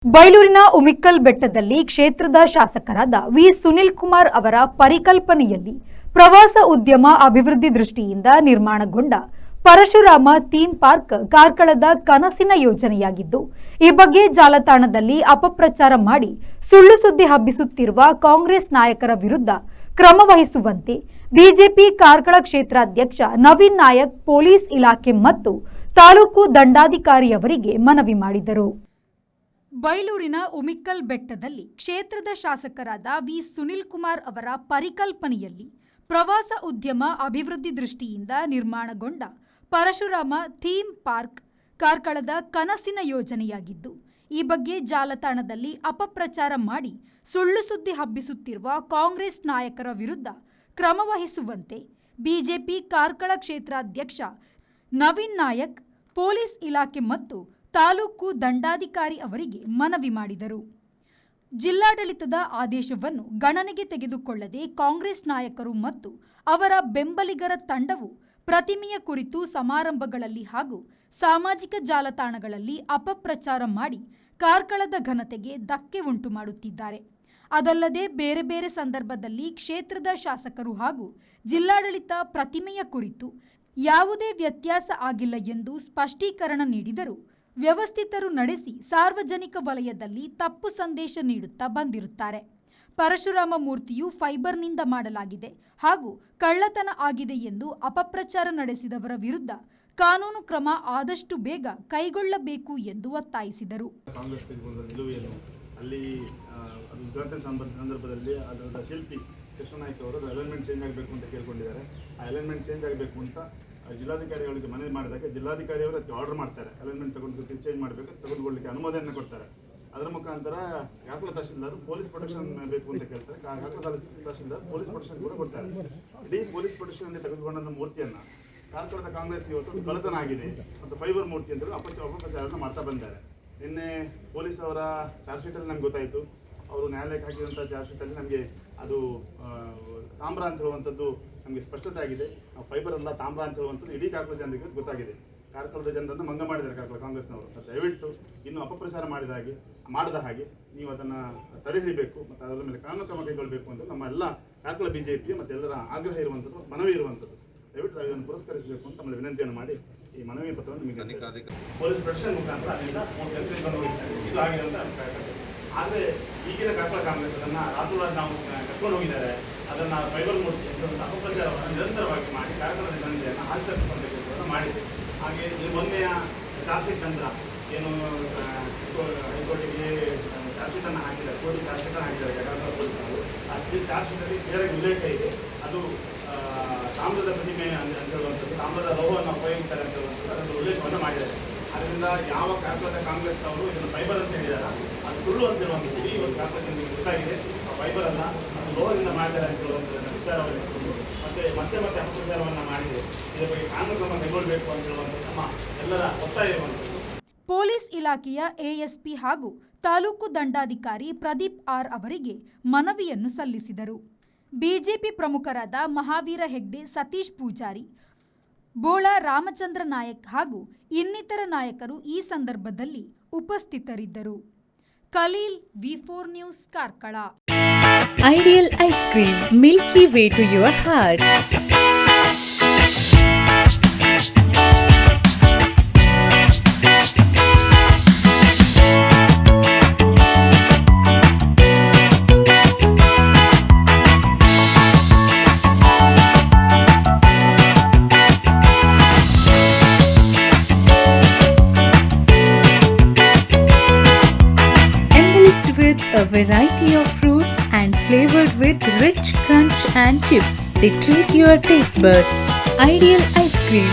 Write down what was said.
ಬೈಲೂರಿನ ಉಮಿಕ್ಕಲ್ ಬೆಟ್ಟದಲ್ಲಿ ಕ್ಷೇತ್ರದ ಶಾಸಕರಾದ ವಿ ಸುನಿಲ್ ಕುಮಾರ್ ಅವರ ಪರಿಕಲ್ಪನೆಯಲ್ಲಿ ಪ್ರವಾಸ ಉದ್ಯಮ ಅಭಿವೃದ್ಧಿ ದೃಷ್ಟಿಯಿಂದ ನಿರ್ಮಾಣಗೊಂಡ ಪರಶುರಾಮ ಥೀಮ್ ಪಾರ್ಕ್ ಕಾರ್ಕಳದ ಕನಸಿನ ಯೋಜನೆಯಾಗಿದ್ದು, ಈ ಬಗ್ಗೆ ಜಾಲತಾಣದಲ್ಲಿ ಅಪಪ್ರಚಾರ ಮಾಡಿ ಸುಳ್ಳು ಸುದ್ದಿ ಹಬ್ಬಿಸುತ್ತಿರುವ ಕಾಂಗ್ರೆಸ್ ನಾಯಕರ ವಿರುದ್ಧ ಕ್ರಮ ವಹಿಸುವಂತೆ ಬಿಜೆಪಿ ಕಾರ್ಕಳ ಕ್ಷೇತ್ರಾಧ್ಯಕ್ಷ ನವೀನ್ ನಾಯಕ್ ಪೊಲೀಸ್ ಇಲಾಖೆ ಮತ್ತು ತಾಲೂಕು ದಂಡಾಧಿಕಾರಿಯವರಿಗೆ ಮನವಿ ಮಾಡಿದರು. ಬೈಲೂರಿನ ಉಮಿಕ್ಕಲ್ ಬೆಟ್ಟದಲ್ಲಿ ಕ್ಷೇತ್ರದ ಶಾಸಕರಾದ ವಿ ಸುನಿಲ್ ಕುಮಾರ್ ಅವರ ಪರಿಕಲ್ಪನೆಯಲ್ಲಿ ಪ್ರವಾಸ ಉದ್ಯಮ ಅಭಿವೃದ್ಧಿ ದೃಷ್ಟಿಯಿಂದ ನಿರ್ಮಾಣಗೊಂಡ ಪರಶುರಾಮ ಥೀಮ್ ಪಾರ್ಕ್ ಕಾರ್ಕಳದ ಕನಸಿನ ಯೋಜನೆಯಾಗಿದ್ದು, ಈ ಬಗ್ಗೆ ಜಾಲತಾಣದಲ್ಲಿ ಅಪಪ್ರಚಾರ ಮಾಡಿ ಸುಳ್ಳು ಸುದ್ದಿ ಹಬ್ಬಿಸುತ್ತಿರುವ ಕಾಂಗ್ರೆಸ್ ನಾಯಕರ ವಿರುದ್ಧ ಕ್ರಮ ವಹಿಸುವಂತೆ ಬಿಜೆಪಿ ಕಾರ್ಕಳ ಕ್ಷೇತ್ರಾಧ್ಯಕ್ಷ ನವೀನ್ ನಾಯಕ್ ಪೊಲೀಸ್ ಇಲಾಖೆ ಮತ್ತು ತಾಲೂಕು ದಂಡಾಧಿಕಾರಿ ಅವರಿಗೆ ಮನವಿ ಮಾಡಿದರು. ಜಿಲ್ಲಾಡಳಿತದ ಆದೇಶವನ್ನು ಗಣನೆಗೆ ತೆಗೆದುಕೊಳ್ಳದೆ ಕಾಂಗ್ರೆಸ್ ನಾಯಕರು ಮತ್ತು ಅವರ ಬೆಂಬಲಿಗರ ತಂಡವು ಪ್ರತಿಮೆಯ ಕುರಿತು ಸಮಾರಂಭಗಳಲ್ಲಿ ಹಾಗೂ ಸಾಮಾಜಿಕ ಜಾಲತಾಣಗಳಲ್ಲಿ ಅಪಪ್ರಚಾರ ಮಾಡಿ ಕಾರ್ಕಳದ ಘನತೆಗೆ ಧಕ್ಕೆ ಉಂಟು ಮಾಡುತ್ತಿದ್ದಾರೆ. ಅದಲ್ಲದೆ ಬೇರೆ ಬೇರೆ ಸಂದರ್ಭದಲ್ಲಿ ಕ್ಷೇತ್ರದ ಶಾಸಕರು ಹಾಗೂ ಜಿಲ್ಲಾಡಳಿತ ಪ್ರತಿಮೆಯ ಕುರಿತು ಯಾವುದೇ ವ್ಯತ್ಯಾಸ ಆಗಿಲ್ಲ ಎಂದು ಸ್ಪಷ್ಟೀಕರಣ ನೀಡಿದರು. ವ್ಯವಸ್ಥಿತರು ನಡೆಸಿ ಸಾರ್ವಜನಿಕ ವಲಯದಲ್ಲಿ ತಪ್ಪು ಸಂದೇಶ ನೀಡುತ್ತಾ ಬಂದಿರುತ್ತಾರೆ. ಪರಶುರಾಮ ಮೂರ್ತಿಯು ಫೈಬರ್ನಿಂದ ಮಾಡಲಾಗಿದೆ ಹಾಗೂ ಕಳ್ಳತನ ಆಗಿದೆ ಎಂದು ಅಪಪ್ರಚಾರ ನಡೆಸಿದವರ ವಿರುದ್ಧ ಕಾನೂನು ಕ್ರಮ ಆದಷ್ಟು ಬೇಗ ಕೈಗೊಳ್ಳಬೇಕು ಎಂದು ಒತ್ತಾಯಿಸಿದರು. ಅಲ್ಲಿ ಉದ್ಘಾಟನೆ ಸಂದರ್ಭದಲ್ಲಿ ಅದರ ಶಿಲ್ಪಿ ಕೃಷ್ಣನಾಯ್ಕ ಅವರು ಅಲೈನ್ಮೆಂಟ್ ಚೇಂಜ್ ಆಗಬೇಕು ಅಂತ ಕೇಳ್ಕೊಂಡಿದ್ದಾರೆ. ಆ ಅಲೈನ್ಮೆಂಟ್ ಚೇಂಜ್ ಆಗಬೇಕು ಅಂತ ಜಿಲ್ಲಾಧಿಕಾರಿಗಳಿಗೆ ಮನವಿ ಮಾಡಿದಾಗ ಜಿಲ್ಲಾಧಿಕಾರಿಯವರು ಅದಕ್ಕೆ ಆರ್ಡರ್ ಮಾಡ್ತಾರೆ. ಅಲೈನ್ಮೆಂಟ್ ಚೇಂಜ್ ಮಾಡಬೇಕು, ತೆಗೆದುಕೊಳ್ಳಲಿಕ್ಕೆ ಅನುಮೋದನೆ ಕೊಡ್ತಾರೆ. ಅದರ ಮುಖಾಂತರ ಕಾರ್ಕಳ ತಹಶೀಲ್ದಾರ್ ಪೊಲೀಸ್ ಪ್ರೊಟೆಕ್ಷನ್ ಬೇಕು ಅಂತ ಕೇಳ್ತಾರೆ. ಕಾರ್ಕಳ ತಹಶೀಲ್ದಾರ್ ಪೊಲೀಸ್ ಪ್ರೊಟೆಕ್ಷನ್ ಕೂಡ ಕೊಡ್ತಾರೆ. ಇಡೀ ಪೊಲೀಸ್ ಪ್ರೊಟೆಕ್ಷನ್ ತೆಗೆದುಕೊಂಡ ಮೂರ್ತಿಯನ್ನು ಕಾರ್ಕಳದ ಕಾಂಗ್ರೆಸ್ ಇವತ್ತು ಕಳ್ಳತನ ಆಗಿದೆ ಮತ್ತು ಫೈಬರ್ ಮೂರ್ತಿ ಅಂತ ಅಪಪ್ರಚಾರವನ್ನು ಮಾಡ್ತಾ ಬಂದಿದ್ದಾರೆ. ನಿನ್ನೆ ಪೊಲೀಸ್ ಅವರ ಚಾರ್ಜ್ ಶೀಟಲ್ಲಿ ನಮ್ಗೆ ಗೊತ್ತಾಯಿತು, ಅವರು ನ್ಯಾಯಾಲಯಕ್ಕೆ ಹಾಕಿದಂಥ ಚಾರ್ಜ್ ಶೀಟಲ್ಲಿ ನಮಗೆ ಅದು ತಾಮ್ರ ಅಂತ ಹೇಳುವಂಥದ್ದು ನಮಗೆ ಸ್ಪಷ್ಟತೆ ಆಗಿದೆ. ಫೈಬರ್ ಅಲ್ಲ, ತಾಮ್ರ ಅಂತ ಹೇಳುವಂಥದ್ದು ಇಡೀ ಕಾರ್ಕಳ ಜನರಿಗೆ ಗೊತ್ತಾಗಿದೆ. ಕಾರ್ಕಳದ ಜನರನ್ನು ಮಂಗ ಮಾಡಿದ್ದಾರೆ ಕಾರ್ಕಳ ಕಾಂಗ್ರೆಸ್ನವರು. ದಯವಿಟ್ಟು ಇನ್ನು ಅಪಪ್ರಚಾರ ಮಾಡದ ಹಾಗೆ ನೀವು ಅದನ್ನು ತಡೆ ಹಿಡಿಬೇಕು ಮತ್ತು ಅದರ ಮೇಲೆ ಕಾನೂನು ಕ್ರಮ ಕೈಗೊಳ್ಳಬೇಕು ಅಂತ ನಮ್ಮ ಎಲ್ಲ ಕಾರ್ಕಳ ಬಿಜೆಪಿ ಮತ್ತು ಎಲ್ಲರ ಆಗ್ರಹ ಇರುವಂಥದ್ದು, ಮನವಿ ಇರುವಂಥದ್ದು. ದಯವಿಟ್ಟು ಇದನ್ನು ಪುರಸ್ಕರಿಸಬೇಕು ಅಂತ ನಮ್ಮಲ್ಲಿ ವಿನಂತಿಯನ್ನು ಮಾಡಿ ಈ ಮನವಿ ಪತ್ರವನ್ನು ನಿಮಗೆ ಪೊಲೀಸ್ ಪ್ರೊಟೆಕ್ಷನ್ ಮುಖಾಂತರ ಅಲ್ಲಿಂದ ಇದು ಆಗಿದೆ ಅಂತ ಅಭಿಪ್ರಾಯ. ಆದರೆ ಈಗಿನ ಕಾರ್ಕಳ ಕಾಂಗ್ರೆಸ್ ಅದನ್ನು ರಾತ್ರೋರಾಜ್ ನಾವು ಕರ್ಕೊಂಡು ಹೋಗಿದ್ದಾರೆ. ಅದನ್ನು ಫೈಬರ್ ಮೂರ್ತಿ ಅಪಪ್ರಚಾರವನ್ನು ನಿರಂತರವಾಗಿ ಮಾಡಿ ಕಾರ್ಕಳದ ಜನತೆಯನ್ನು ಆಚರಿಸಿಕೊಳ್ಳಬೇಕು ಮಾಡಿದೆ. ಹಾಗೆ ಈ ಮೊನ್ನೆಯ ಚಾರ್ಜ್ ಶೀಟ್ ನಂತರ ಏನು ಹೈಕೋರ್ಟಿಗೆ ಚಾರ್ಜ್ ಶೀಟನ್ನು ಹಾಕಿದ್ದಾರೆ, ಕೋರ್ಟಿಗೆ ಚಾರ್ಜ್ ಶೀಟನ್ನು ಹಾಕಿದ್ದಾರೆ ಕಾರ್ಕಳ ಪೊಲೀಸರು. ಆ ಚಾರ್ಜ್ ಶೀಟಲ್ಲಿ ಕ್ಲಿಯರಾಗಿ ಉಲ್ಲೇಖ ಇದೆ, ಅದು ತಾಮ್ರದ ಪ್ರತಿಮೆ ಅಂತ ಹೇಳುವಂಥದ್ದು, ತಾಮ್ರದ ಲೋಹವನ್ನು ಉಪಯೋಗಿಸ್ತಾರೆ ಅಂತ ಹೇಳುವಂಥದ್ದು ಅದನ್ನು ಉಲ್ಲೇಖವನ್ನು ಮಾಡಿದ್ದಾರೆ. ಅದರಿಂದ ಯಾವ ಕಾರ್ಕಳದ ಕಾಂಗ್ರೆಸ್ ಅವರು ಇದನ್ನು ಫೈಬರ್ ಅಂತ ಹೇಳಿದಾರ ಅದು ಸುಳ್ಳು ಅಂತ ಹೇಳುವಂಥದ್ದು ಇಡೀ ಒಂದು ಕಾರ್ಕಳ ಜನರಿಗೆ ಗೊತ್ತಾಗಿದೆ. ಫೈಬರ್ ಅಲ್ಲ, ಅದು ಲೋಹದಿಂದ ಮಾಡಿದ್ದಾರೆ ಅಂತ ಹೇಳುವಂಥದ್ದನ್ನು ವಿಚಾರವನ್ನು ಮತ್ತೆ ಅಪಪ್ರಚಾರವನ್ನು ಮಾಡಿದೆ. ಇದರ ಬಗ್ಗೆ ಕಾನೂನು ಕ್ರಮ ಕೈಗೊಳ್ಳಬೇಕು ಅಂತ ಹೇಳುವಂಥದ್ದು ನಮ್ಮ ಎಲ್ಲರ ಒತ್ತಾಯ ಇರುವಂಥದ್ದು. ಪೊಲೀಸ್ ಇಲಾಖೆಯ ಎಎಸ್ಪಿ ಹಾಗೂ ತಾಲೂಕು ದಂಡಾಧಿಕಾರಿ ಪ್ರದೀಪ್ ಆರ್ ಅವರಿಗೆ ಮನವಿಯನ್ನು ಸಲ್ಲಿಸಿದರು. ಬಿಜೆಪಿ ಪ್ರಮುಖರಾದ ಮಹಾವೀರ ಹೆಗ್ಡೆ, ಸತೀಶ್ ಪೂಜಾರಿ, ಬೋಳ ರಾಮಚಂದ್ರ ನಾಯಕ್ ಹಾಗೂ ಇನ್ನಿತರ ನಾಯಕರು ಈ ಸಂದರ್ಭದಲ್ಲಿ ಉಪಸ್ಥಿತರಿದ್ದರು. ಖಲೀಲ್, ವಿ4 news, Karkala. Ideal ice cream, milky way to your heart. With a variety of fruits and flavored with rich crunch and chips, they treat your taste buds. Ideal ice cream.